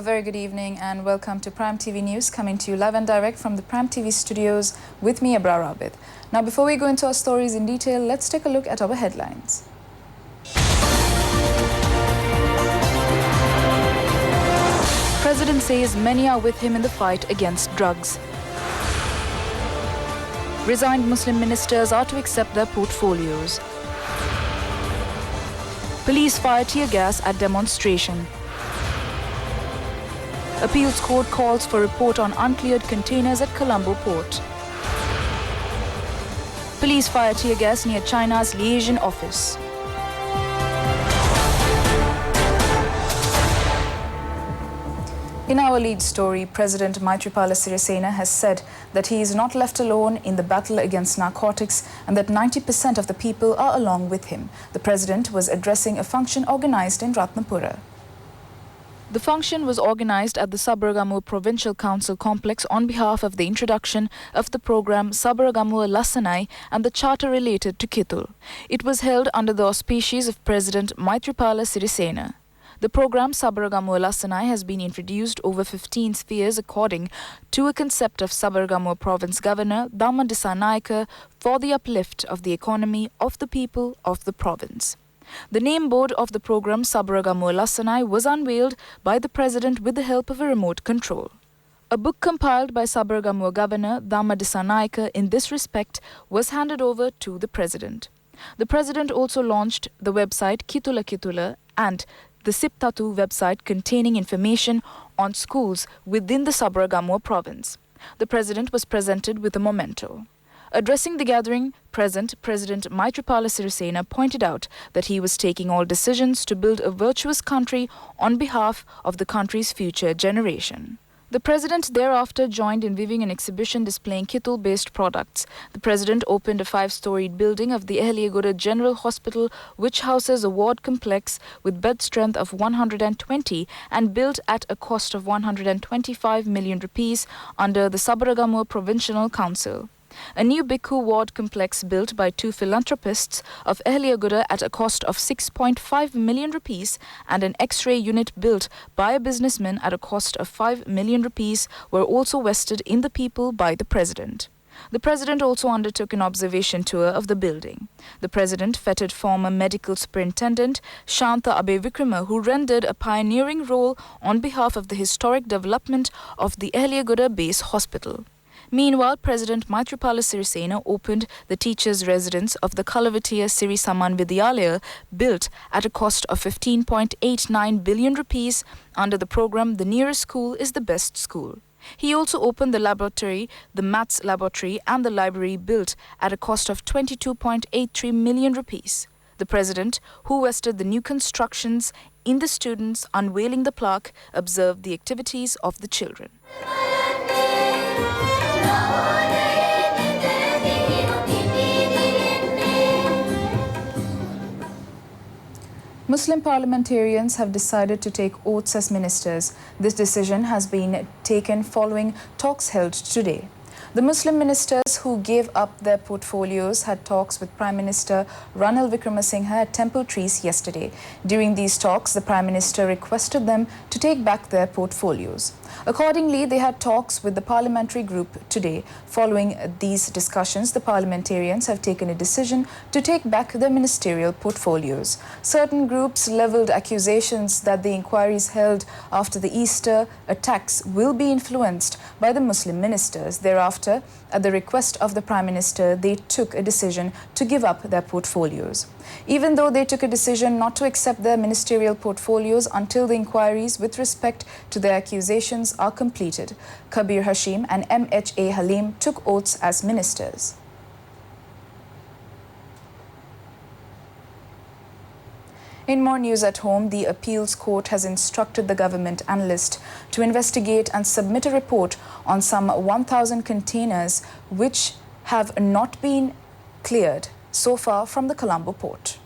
very good evening and welcome to Prime TV News, coming to you live and direct from the Prime TV studios with me, Abrar Abid. Now, before we go into our stories in detail, let's take a look at our headlines. President says many are with him in the fight against drugs. Resigned Muslim ministers are to accept their portfolios. Police fire tear gas at demonstration. Appeals court calls for report on uncleared containers at Colombo port. Police fire tear gas near China's liaison office. In our lead story, President Maithripala has said that he is not left alone in the battle against narcotics and that 90% of the people are along with him. The president was addressing a function organized in Maithripala. The function was organized at the Sabaragamu Provincial Council complex on behalf of the introduction of the program Sabaragamu Lassanai and the charter related to Kitul. It was held under the auspices of President Maithripala. The program Sabaragamu Lassanai has been introduced over 15 spheres according to a concept of Sabaragamu Province Governor Dhamma Dissanayake for the uplift of the economy of the people of the province. The name board of the program Sabaragamu Lassanai was unveiled by the president with the help of a remote control. A book compiled by Sabaragamu Governor Dhamma Dissanayake in this respect was handed over to the president. The president also launched the website Kitula and the Siptatu website containing information on schools within the Sabaragamu province. The president was presented with a memento. Addressing the gathering, President Maithripala pointed out that he was taking all decisions to build a virtuous country on behalf of the country's future generation. The president thereafter joined in viewing an exhibition displaying Kitul-based products. The president opened a 5-storied building of the Ehliaguda General Hospital, which houses a ward complex with bed strength of 120 and built at a cost of 125 million rupees under the Sabaragamu Provincial Council. A new Bhikkhu ward complex built by 2 philanthropists of Ehliaguda at a cost of 6.5 million rupees and an X-ray unit built by a businessman at a cost of 5 million rupees were also vested in the people by the president. The president also undertook an observation tour of the building. The president feted former medical superintendent Shanta Abe-Vikrama, who rendered a pioneering role on behalf of the historic development of the Ehliaguda Base Hospital. Meanwhile, President Maithripala opened the teachers' residence of the Kalavatiya Siri Saman Vidyalaya, built at a cost of 15.89 billion rupees under the program The Nearest School is the Best School. He also opened the laboratory, the maths laboratory and the library built at a cost of 22.83 million rupees. The president, who vested the new constructions in the students unveiling the plaque, observed the activities of the children. Muslim parliamentarians have decided to take oaths as ministers. This decision has been taken following talks held today. The Muslim ministers who gave up their portfolios had talks with Prime Minister Ranil Wickremesinghe at Temple Trees yesterday. During these talks, the Prime Minister requested them to take back their portfolios. Accordingly, they had talks with the parliamentary group today. Following these discussions, the parliamentarians have taken a decision to take back their ministerial portfolios. Certain groups levelled accusations that the inquiries held after the Easter attacks will be influenced by the Muslim ministers. Thereafter, at the request of the Prime Minister, they took a decision to give up their portfolios. Even though they took a decision not to accept their ministerial portfolios until the inquiries with respect to their accusations are completed, Kabir Hashim and MHA Halim took oaths as ministers. In more news at home, the appeals court has instructed the government analyst to investigate and submit a report on some 1,000 containers which have not been cleared so far from the Colombo port.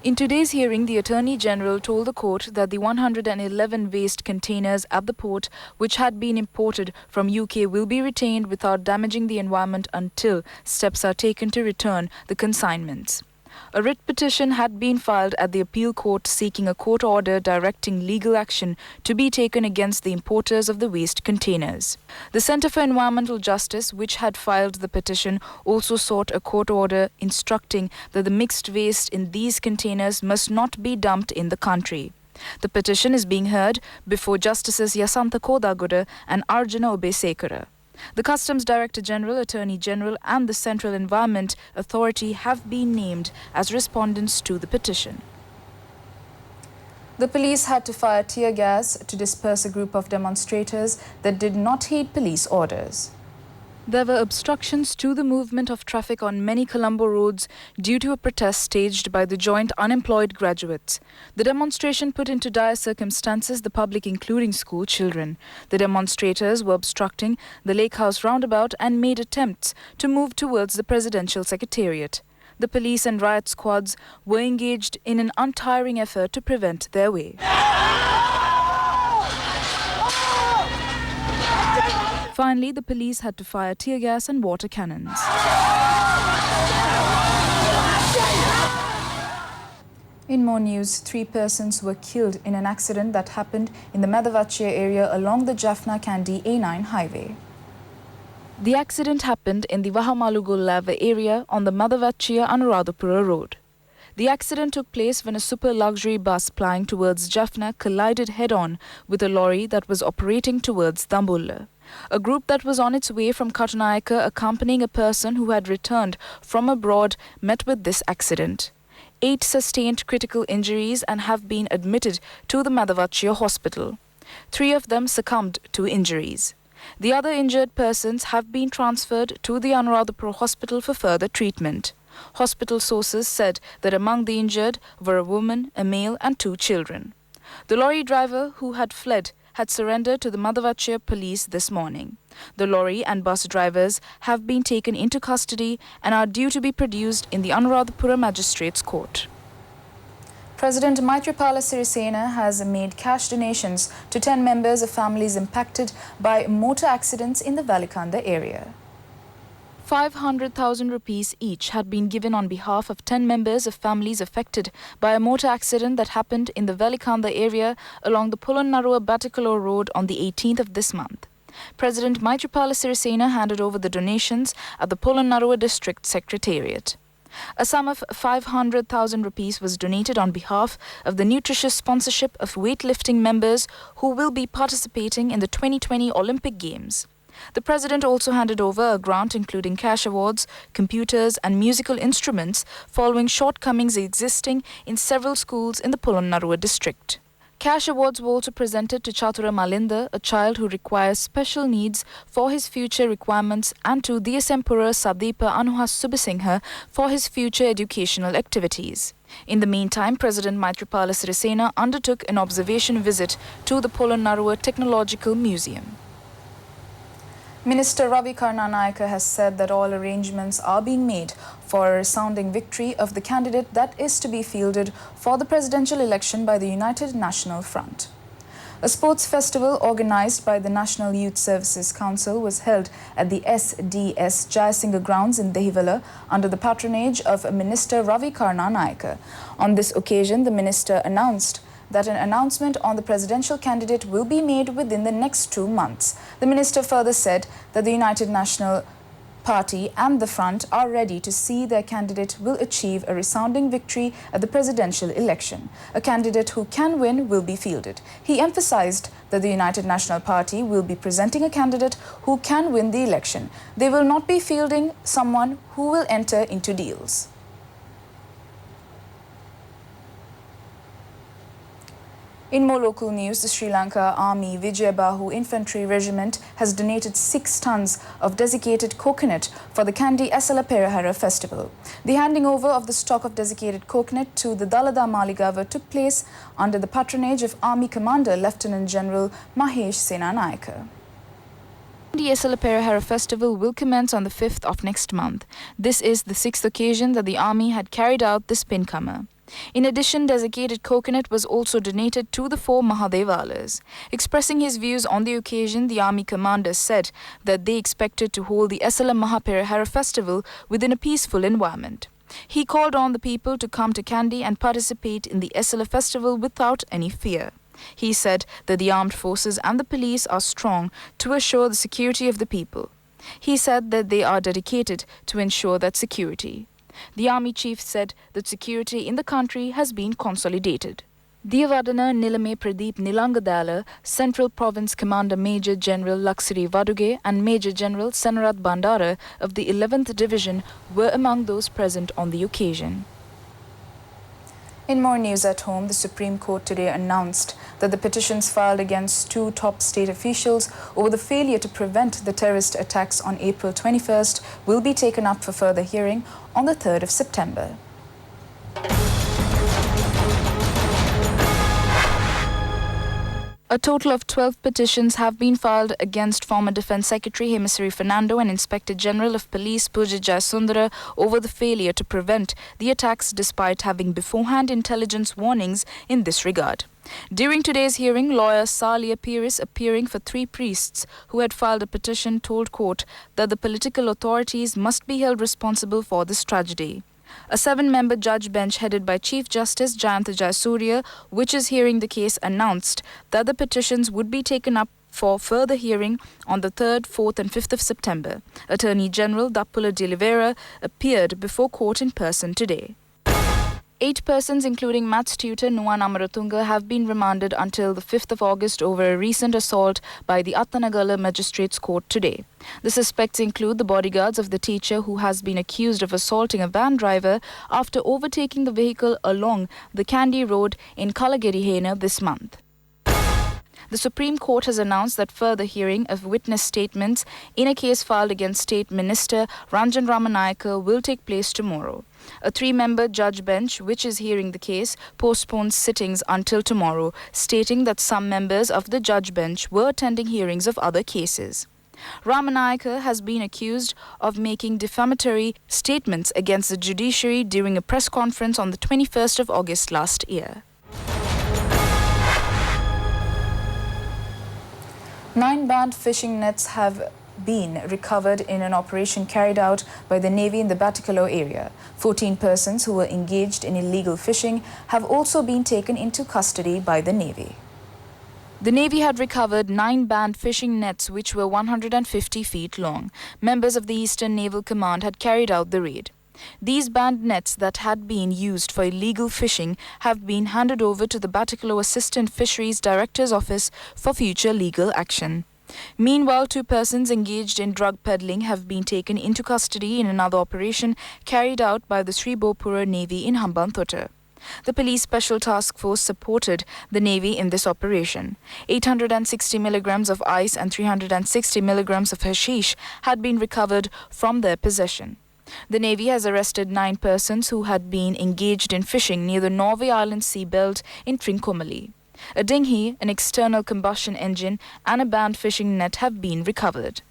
In today's hearing, the Attorney General told the court that the 111 waste containers at the port which had been imported from UK will be retained without damaging the environment until steps are taken to return the consignments. A writ petition had been filed at the appeal court seeking a court order directing legal action to be taken against the importers of the waste containers. The Centre for Environmental Justice, which had filed the petition, also sought a court order instructing that the mixed waste in these containers must not be dumped in the country. The petition is being heard before Justices Yasantha Kodaguda and Arjuna Obesekara. The Customs Director General, Attorney General and the Central Environment Authority have been named as respondents to the petition. The police had to fire tear gas to disperse a group of demonstrators that did not heed police orders. There were obstructions to the movement of traffic on many Colombo roads due to a protest staged by the joint unemployed graduates. The demonstration put into dire circumstances the public, including school children. The demonstrators were obstructing the Lake House roundabout and made attempts to move towards the presidential secretariat. The police and riot squads were engaged in an untiring effort to prevent their way. Finally, the police had to fire tear gas and water cannons. In more news, 3 persons were killed in an accident that happened in the Maithripala area along the Jaffna-Kandy A9 highway. The accident happened in the Vahamalugollava area on the Maithripala-Anuradhapura road. The accident took place when a super luxury bus plying towards Jaffna collided head-on with a lorry that was operating towards Dambulla. A group that was on its way from Kattunayaka accompanying a person who had returned from abroad met with this accident. 8 sustained critical injuries and have been admitted to the Maithripala hospital. 3 of them succumbed to injuries. The other injured persons have been transferred to the Anuradhapura hospital for further treatment. Hospital sources said that among the injured were a woman, a male and 2 children. The lorry driver, who had fled, had surrendered to the Maithripala police this morning. The lorry and bus drivers have been taken into custody and are due to be produced in the Anuradhapura Magistrates Court. President Maithripala has made cash donations to 10 members of families impacted by motor accidents in the Valikanda area. 500,000 rupees each had been given on behalf of 10 members of families affected by a motor accident that happened in the Valikanda area along the Polonnarua-Battikalore road on the 18th of this month. President Maithripala handed over the donations at the Polonnarua District Secretariat. A sum of 500,000 rupees was donated on behalf of the nutritious sponsorship of weightlifting members who will be participating in the 2020 Olympic Games. The President also handed over a grant including cash awards, computers and musical instruments following shortcomings existing in several schools in the Polonnarua district. Cash awards were also presented to Chatura Malinda, a child who requires special needs for his future requirements, and to Diyasempura Sadeepa Anuhas Subisingha for his future educational activities. In the meantime, President Maithripala undertook an observation visit to the Polonnarua Technological Museum. Minister Ravi Karnanayaka has said that all arrangements are being made for a resounding victory of the candidate that is to be fielded for the presidential election by the United National Front. A sports festival organized by the National Youth Services Council was held at the SDS Jayasingha grounds in Dehivala under the patronage of Minister Ravi Karnanayaka. On this occasion, the minister announced that an announcement on the presidential candidate will be made within the next 2 months. The minister further said that the United National Party and the Front are ready to see their candidate will achieve a resounding victory at the presidential election. A candidate who can win will be fielded. He emphasized that the United National Party will be presenting a candidate who can win the election. They will not be fielding someone who will enter into deals. In more local news, the Sri Lanka Army Vijayabahu Infantry Regiment has donated 6 tons of desiccated coconut for the Kandy Esala Perahara festival. The handing over of the stock of desiccated coconut to the Dalada Maligava took place under the patronage of Army Commander Lieutenant General Mahesh Senanayaka. The Esala Perahara festival will commence on the 5th of next month. This is the 6th occasion that the Army had carried out this pinkama. In addition, desiccated coconut was also donated to the 4 Mahadevalas. Expressing his views on the occasion, the Army commander said that they expected to hold the Esala Mahaperahara festival within a peaceful environment. He called on the people to come to Kandy and participate in the SLA festival without any fear. He said that the armed forces and the police are strong to assure the security of the people. He said that they are dedicated to ensure that security. The army chief said that security in the country has been consolidated. Diyavadana Nilame Pradeep Nilangadala, Central Province Commander Major General Laksari Vaduge and Major General Senarath Bandara of the 11th Division were among those present on the occasion. In more news at home, the Supreme Court today announced that the petitions filed against two top state officials over the failure to prevent the terrorist attacks on April 21st will be taken up for further hearing on the 3rd of September. A total of 12 petitions have been filed against former Defence Secretary Hemasree Fernando and Inspector General of Police Pooja Jayasundara over the failure to prevent the attacks despite having beforehand intelligence warnings in this regard. During today's hearing, lawyer Salia Pires, appearing for three priests who had filed a petition, told court that the political authorities must be held responsible for this tragedy. A 7-member judge bench headed by Chief Justice Jayanta Jayasuriya, which is hearing the case, announced that the petitions would be taken up for further hearing on the 3rd, 4th and 5th of September. Attorney General Dappula de Oliveira appeared before court in person today. 8 persons, including maths tutor Nuan Amaratunga, have been remanded until the 5th of August over a recent assault by the Attanagala Magistrates Court today. The suspects include the bodyguards of the teacher who has been accused of assaulting a van driver after overtaking the vehicle along the Kandy Road in Kalagirihena this month. The Supreme Court has announced that further hearing of witness statements in a case filed against State Minister Ranjan Ramanayake will take place tomorrow. A 3-member judge bench, which is hearing the case, postpones sittings until tomorrow, stating that some members of the judge bench were attending hearings of other cases. Ramanayake has been accused of making defamatory statements against the judiciary during a press conference on the 21st of August last year. 9 banned fishing nets have been recovered in an operation carried out by the Navy in the Batticaloa area. 14 persons who were engaged in illegal fishing have also been taken into custody by the Navy. The Navy had recovered 9 banned fishing nets which were 150 feet long. Members of the Eastern Naval Command had carried out the raid. These banned nets that had been used for illegal fishing have been handed over to the Batticaloa Assistant Fisheries Director's Office for future legal action. Meanwhile, 2 persons engaged in drug peddling have been taken into custody in another operation carried out by the Sri Bopura Navy in Hambantota. The Police Special Task Force supported the Navy in this operation. 860 milligrams of ice and 360 milligrams of hashish had been recovered from their possession. The Navy has arrested 9 persons who had been engaged in fishing near the Norway Island seabelt in Trincomalee. A dinghy, an external combustion engine and a banned fishing net have been recovered.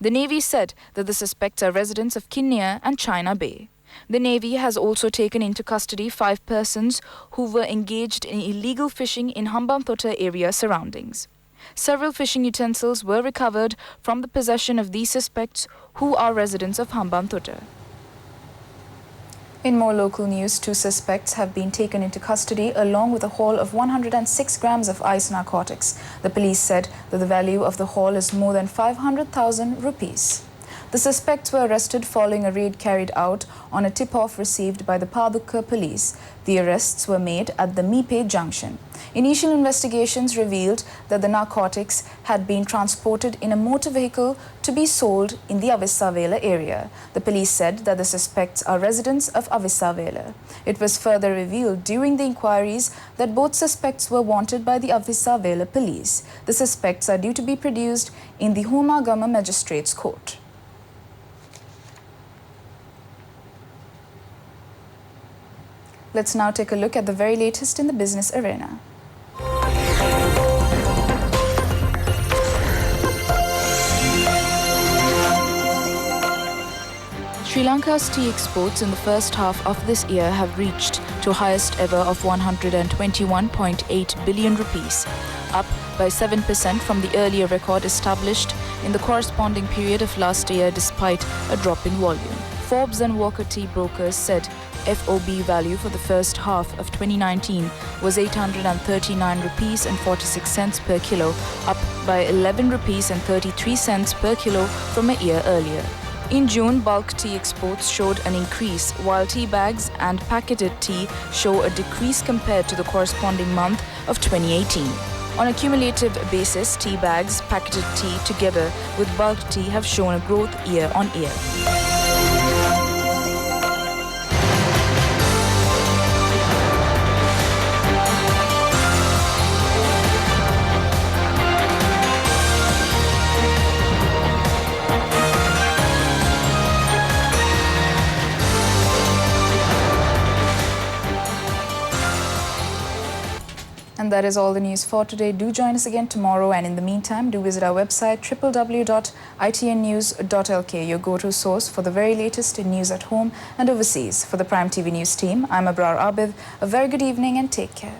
The Navy said that the suspects are residents of Kinnear and China Bay. The Navy has also taken into custody 5 persons who were engaged in illegal fishing in Hambantota area surroundings. Several fishing utensils were recovered from the possession of these suspects who are residents of Hambantota. In more local news, 2 suspects have been taken into custody along with a haul of 106 grams of ice narcotics. The police said that the value of the haul is more than 500,000 rupees. The suspects were arrested following a raid carried out on a tip-off received by the Padukka police. The arrests were made at the Mipe junction. Initial investigations revealed that the narcotics had been transported in a motor vehicle to be sold in the Avisavela area. The police said that the suspects are residents of Avisavela. It was further revealed during the inquiries that both suspects were wanted by the Avisavela police. The suspects are due to be produced in the Homagama Magistrates Court. Let's now take a look at the very latest in the business arena. Sri Lanka's tea exports in the first half of this year have reached to highest ever of 121.8 billion rupees, up by 7% from the earlier record established in the corresponding period of last year despite a drop in volume. Forbes and Walker Tea Brokers said FOB value for the first half of 2019 was 839 rupees and 46 cents per kilo, up by 11 rupees and 33 cents per kilo from a year earlier. In June, bulk tea exports showed an increase, while tea bags and packeted tea show a decrease compared to the corresponding month of 2018. On a cumulative basis, tea bags, packeted tea together with bulk tea have shown a growth year on year. And that is all the news for today. Do join us again tomorrow, and in the meantime, do visit our website www.itnnews.lk, your go-to source for the very latest in news at home and overseas. For the Prime TV News team, I'm Abrar Abid. A very good evening and take care.